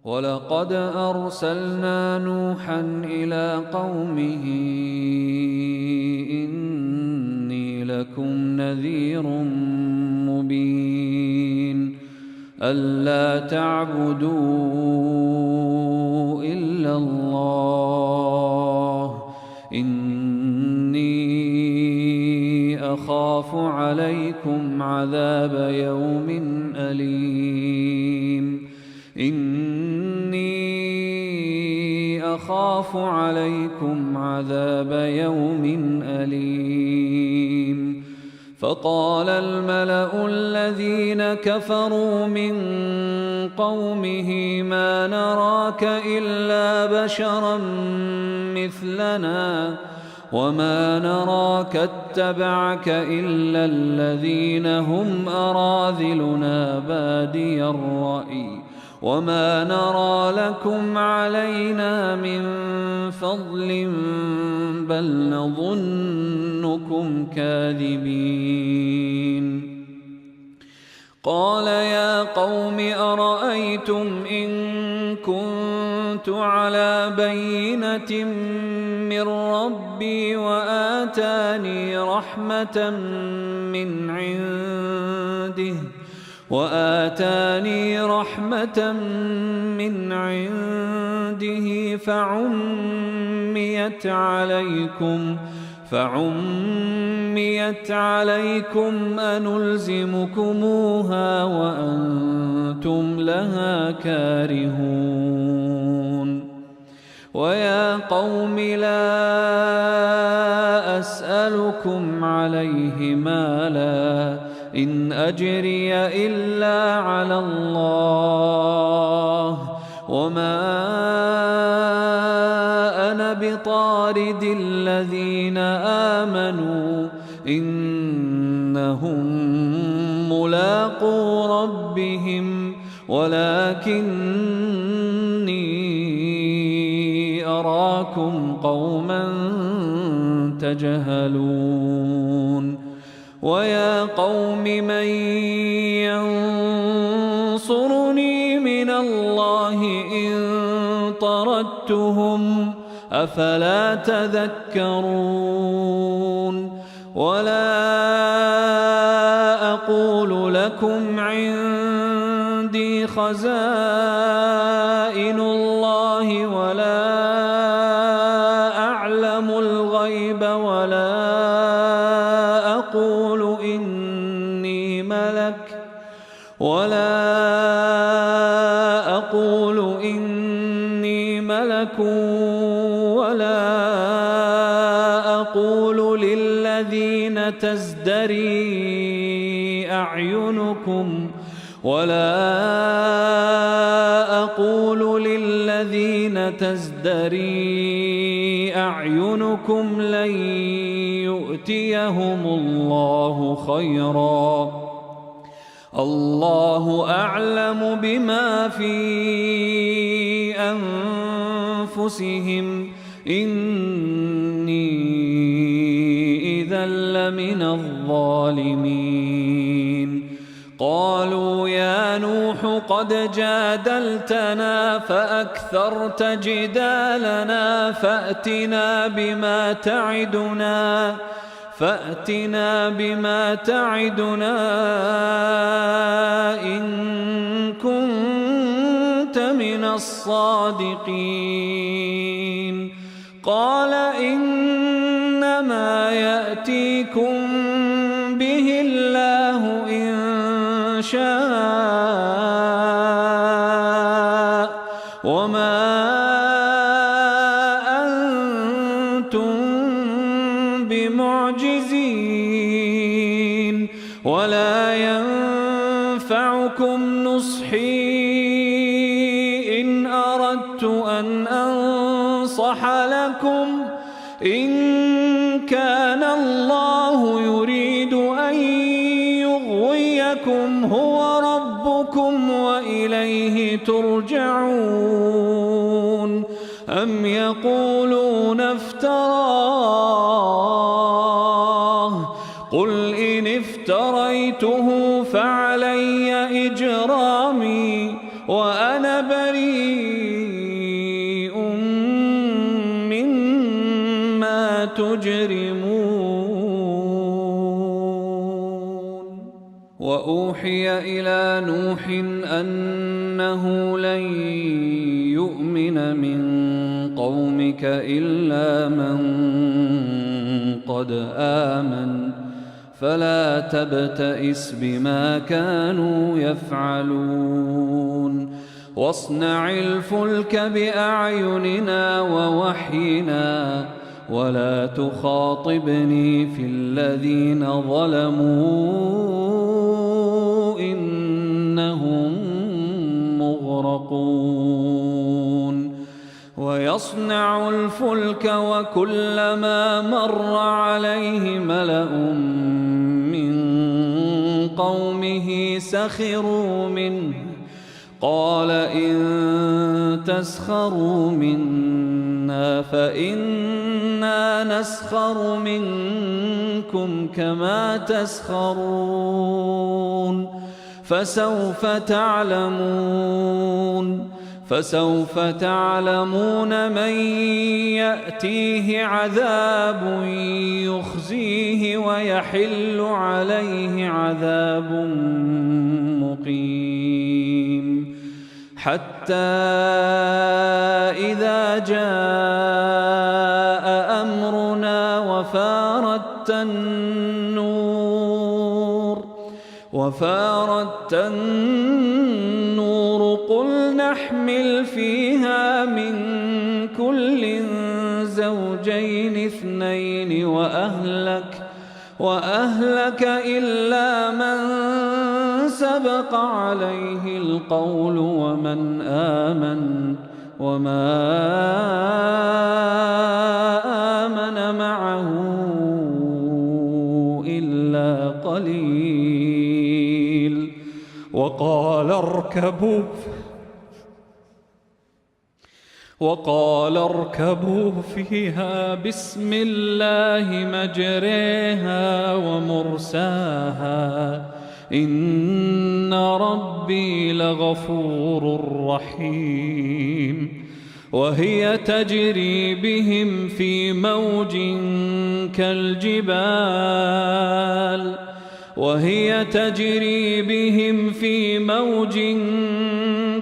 ولقد أرسلنا نوحا إلى قومه إني لكم نذير مبين ألا تعبدوا إلا الله إني أخاف عليكم عذاب يوم أليم إني أخاف عليكم عذاب يوم أليم فقال الملأ الذين كفروا من قومه ما نراك إلا بشرا مثلنا وما نراك اتبعك إلا الذين هم أراذلنا بادي الرأي وما نرى لكم علينا من فضل بل نظنكم كاذبين قال يا قوم أرأيتم إن كنت على بينة من ربي وآتاني رحمة من عنده فعميت عليكم أنلزمكموها وأنتم لها كارهون ويا قوم لا أسألكم عليه مالا إن أجري إلا على الله وما أنا بطارد الذين آمنوا إنهم ملاقو ربهم ولكني أراكم قوما تجهلون ويا قوم من ينصرني من الله إن طردتهم أفلا تذكرون ولا أقول لكم عندي خزائن الله ولا أعلم الغيب ولا أقول إني ملك ولا أقول للذين تزدري أعينكم لن يؤتيهم الله خيرا الله أعلم بما في أنفسهم إني إذا لمن الظالمين قالوا يا نوح قد جادلتنا فأكثرت جدالنا فأتنا بما تعدنا إن كنت من الصادقين قال إنما يأتيكم به الله إن شاء وما أنتم بمعجزين ولا ينفعكم نصحي إن أردت أن أنصح لكم إن كان الله يريد أن يغويكم هو ربكم وإليه ترجعون أم يقولون افتراه قل إن افتريته فعلي إجرامي وأنا بريء مما تجرمون وأوحي إلى نوح أنه لن يؤمن من قومك إلا من قد آمن فلا تبتئس بما كانوا يفعلون واصنع الفلك بأعيننا ووحينا ولا تخاطبني في الذين ظلموا إنهم مغرقون ويصنع الفلك وكلما مر عليه ملأ من قومه سخروا منه قال إن تسخروا منا فإنا نسخر منكم كما تسخرون فسوف تعلمون من يأتيه عذاب يخزيه ويحل عليه عذاب مقيم حتى إذا جاء أمرنا وفارت النور قل نحمل فيها من كل زوجين اثنين وأهلك إلا من سبق عليه القول ومن آمن وما آمن معه إلا قليل وقال اركبوا فيها بسم الله مجريها ومرساها إن ربي لغفور رحيم وهي تجري بهم في موج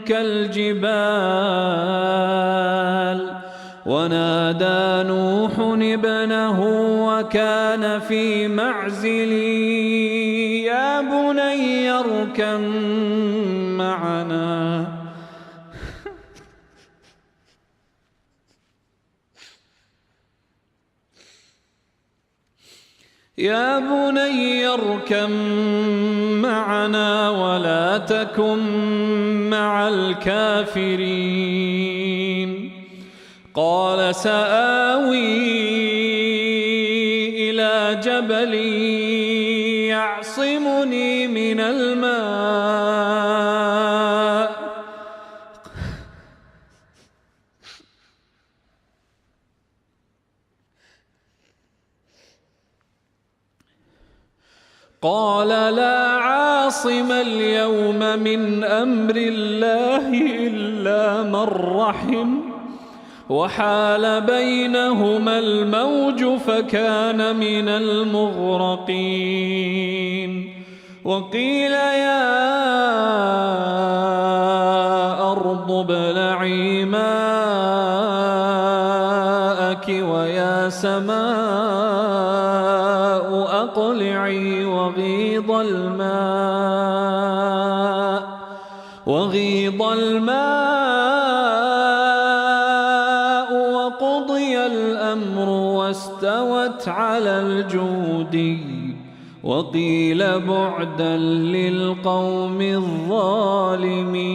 كالجبال ونادى نوح ابنه وكان في معزل يا بني اركب معنا ولا تكن مع الكافرين قال سآوي إلى جبل يعصمني من الماء قال لا عاصم اليوم من أمر الله إلا من رحم وحال بينهما الموج فكان من المغرقين وقيل يا أرض ابلعي ماءك ويا سماء أقلعي وغيض الماء وقضي الأمر واستوت على الجودي وقيل بعدا للقوم الظالمين